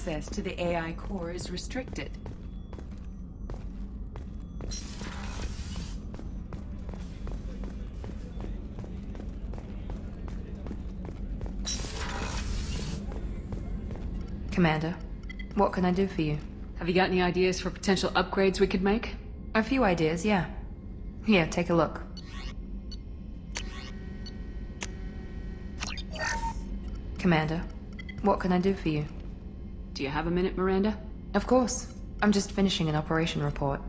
access to the AI core is restricted. Commander, what can I do for you? Have you got any ideas for potential upgrades we could make? A few ideas, yeah. Here, take a look. Commander, what can I do for you? Do you have a minute, Miranda? Of course. I'm just finishing an operation report.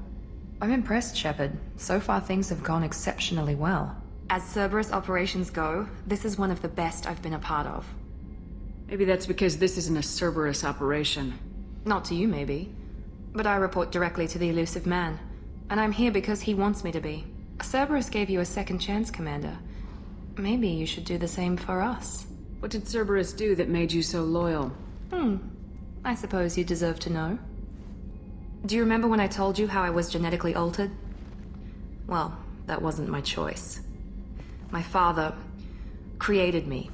I'm impressed, Shepard. So far things have gone exceptionally well. As Cerberus operations go, this is one of the best I've been a part of. Maybe that's because this isn't a Cerberus operation. Not to you, maybe. But I report directly to the elusive man. And I'm here because he wants me to be. Cerberus gave you a second chance, Commander. Maybe you should do the same for us. What did Cerberus do that made you so loyal? I suppose you deserve to know. Do you remember when I told you how I was genetically altered? Well, that wasn't my choice. My father created me.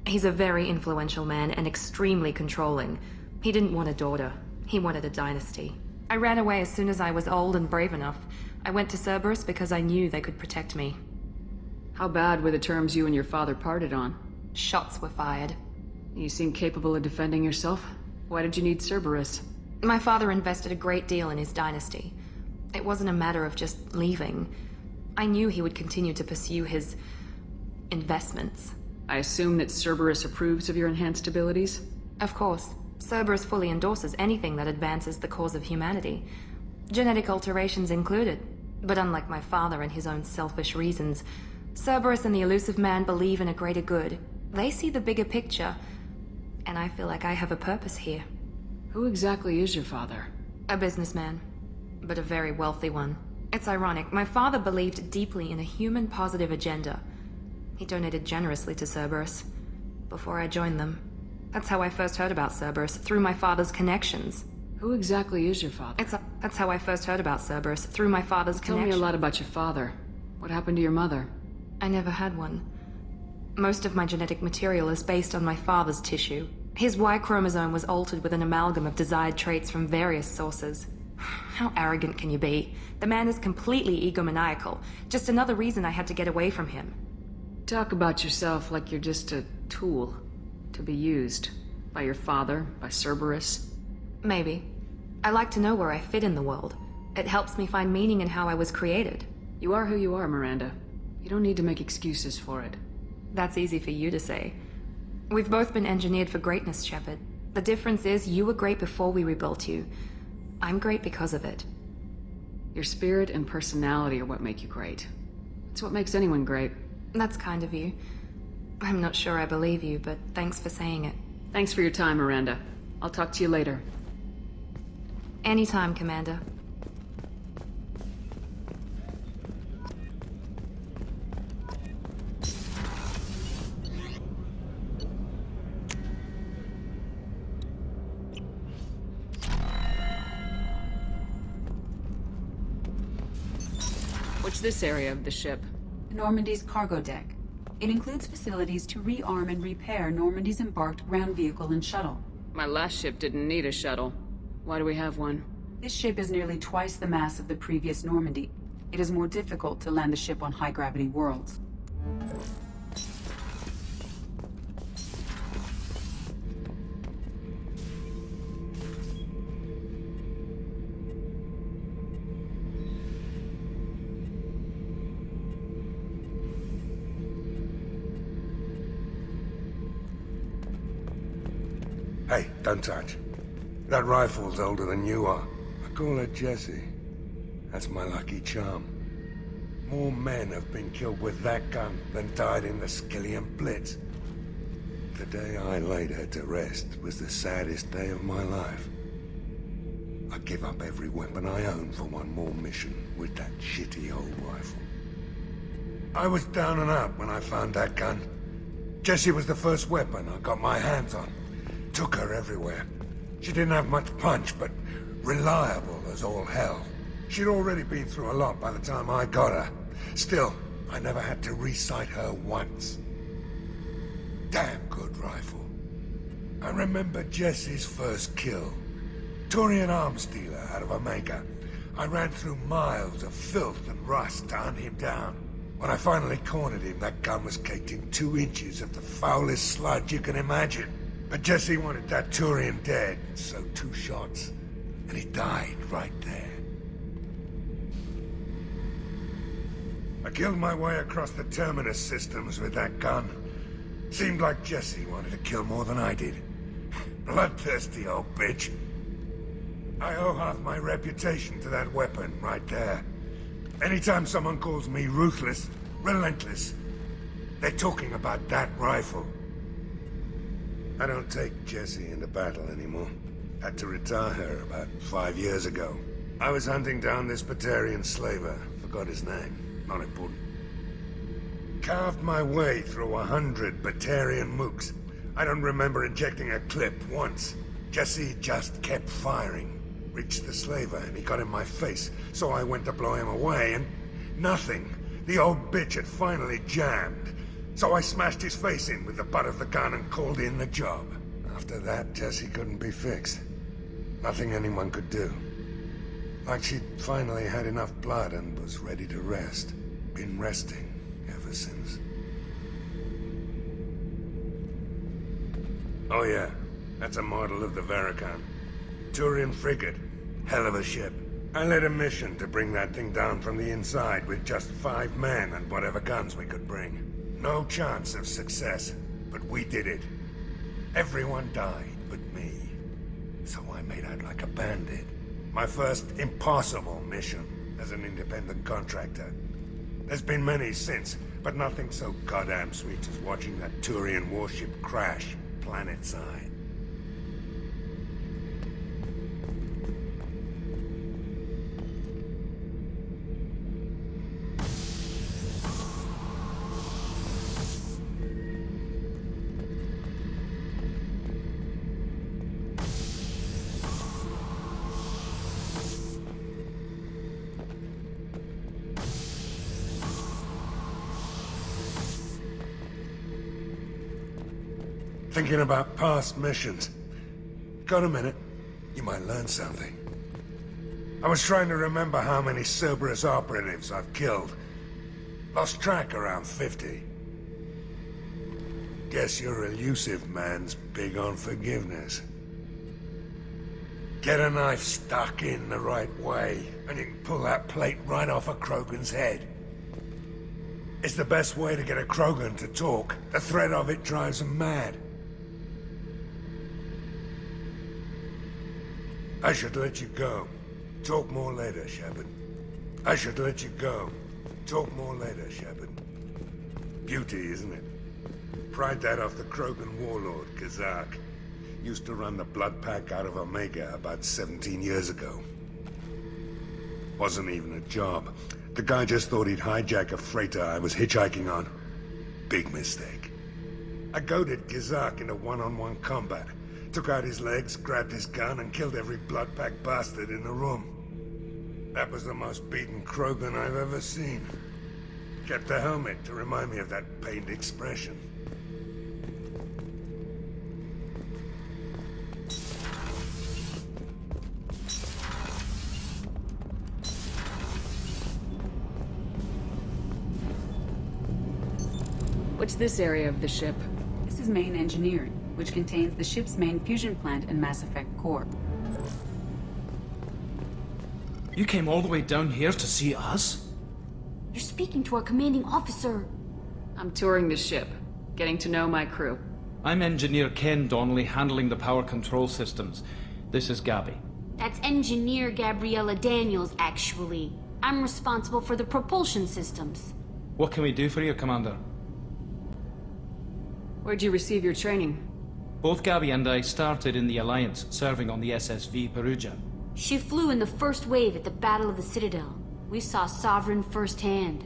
He's a very influential man and extremely controlling. He didn't want a daughter. He wanted a dynasty. I ran away as soon as I was old and brave enough. I went to Cerberus because I knew they could protect me. How bad were the terms you and your father parted on? Shots were fired. You seem capable of defending yourself. Why did you need Cerberus? My father invested a great deal in his dynasty. It wasn't a matter of just leaving. I knew he would continue to pursue his investments. I assume that Cerberus approves of your enhanced abilities? Of course. Cerberus fully endorses anything that advances the cause of humanity. Genetic alterations included. But unlike my father and his own selfish reasons, Cerberus and the elusive man believe in a greater good. They see the bigger picture, and I feel like I have a purpose here. Who exactly is your father? A businessman, but a very wealthy one. It's ironic, my father believed deeply in a human-positive agenda. He donated generously to Cerberus before I joined them. That's how I first heard about Cerberus, through my father's connections. Who exactly is your father? That's how I first heard about Cerberus, through my father's Tell connections. me a lot about your father. What happened to your mother? I never had one. Most of my genetic material is based on my father's tissue. His Y chromosome was altered with an amalgam of desired traits from various sources. How arrogant can you be? The man is completely egomaniacal. Just another reason I had to get away from him. Talk about yourself like you're just a tool to be used by your father, by Cerberus. Maybe. I like to know where I fit in the world. It helps me find meaning in how I was created. You are who you are, Miranda. You don't need to make excuses for it. That's easy for you to say. We've both been engineered for greatness, Shepard. The difference is you were great before we rebuilt you. I'm great because of it. Your spirit and personality are what make you great. It's what makes anyone great. That's kind of you. I'm not sure I believe you, but thanks for saying it. Thanks for your time, Miranda. I'll talk to you later. Anytime, Commander. What's this area of the ship? Normandy's cargo deck. It includes facilities to rearm and repair Normandy's embarked ground vehicle and shuttle. My last ship didn't need a shuttle. Why do we have one? This ship is nearly twice the mass of the previous Normandy. It is more difficult to land the ship on high-gravity worlds. Hey, don't touch. That rifle's older than you are. I call her Jessie. That's my lucky charm. More men have been killed with that gun than died in the Skillian Blitz. The day I laid her to rest was the saddest day of my life. I give up every weapon I own for one more mission with that shitty old rifle. I was down and out when I found that gun. Jessie was the first weapon I got my hands on. Took her everywhere. She didn't have much punch, but reliable as all hell. She'd already been through a lot by the time I got her. Still, I never had to re-sight her once. Damn good rifle. I remember Jesse's first kill. Turian arms dealer out of Omega. I ran through miles of filth and rust to hunt him down. When I finally cornered him, that gun was caked in 2 inches of the foulest sludge you can imagine. But Jesse wanted that Turian dead, so 2 shots, and he died right there. I killed my way across the Terminus systems with that gun. Seemed like Jesse wanted to kill more than I did. Bloodthirsty old bitch. I owe half my reputation to that weapon right there. Anytime someone calls me ruthless, relentless, they're talking about that rifle. I don't take Jessie into battle anymore. Had to retire her about 5 years ago. I was hunting down this Batarian slaver. Forgot his name. Not important. Carved my way through 100 Batarian mooks. I don't remember injecting a clip once. Jesse just kept firing. Reached the slaver and he got in my face, so I went to blow him away and nothing. The old bitch had finally jammed. So I smashed his face in with the butt of the gun and called in the job. After that, Jesse couldn't be fixed. Nothing anyone could do. Like she'd finally had enough blood and was ready to rest. Been resting ever since. Oh yeah, that's a model of the Veracon. Turian frigate. Hell of a ship. I led a mission to bring that thing down from the inside with just 5 men and whatever guns we could bring. No chance of success, but we did it. Everyone died but me. So I made out like a bandit. My first impossible mission as an independent contractor. There's been many since, but nothing so goddamn sweet as watching that Turian warship crash planet-side. Thinking about past missions. Got a minute? You might learn something. I was trying to remember how many Cerberus operatives I've killed. Lost track around 50. Guess your elusive man's big on forgiveness. Get a knife stuck in the right way, and you can pull that plate right off a Krogan's head. It's the best way to get a Krogan to talk. The threat of it drives him mad. I should let you go. Talk more later, Shepard. I should let you go. Talk more later, Shepard. Beauty, isn't it? Pried that off the Krogan warlord, Kazak. Used to run the blood pack out of Omega about 17 years ago. Wasn't even a job. The guy just thought he'd hijack a freighter I was hitchhiking on. Big mistake. I goaded Kazak into one-on-one combat. Took out his legs, grabbed his gun, and killed every blood pack bastard in the room. That was the most beaten Krogan I've ever seen. Kept the helmet to remind me of that pained expression. What's this area of the ship? This is main engineering, which contains the ship's main fusion plant and Mass Effect core. You came all the way down here to see us? You're speaking to our commanding officer. I'm touring the ship, getting to know my crew. I'm Engineer Ken Donnelly, handling the power control systems. This is Gabby. That's Engineer Gabriella Daniels, actually. I'm responsible for the propulsion systems. What can we do for you, Commander? Where'd you receive your training? Both Gabby and I started in the Alliance, serving on the SSV Perugia. She flew in the first wave at the Battle of the Citadel. We saw Sovereign firsthand.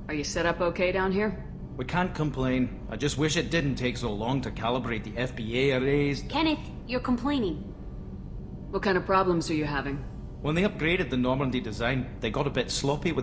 Are you set up okay down here? We can't complain. I just wish it didn't take so long to calibrate the FBA arrays. Kenneth, you're complaining. What kind of problems are you having? When they upgraded the Normandy design, they got a bit sloppy with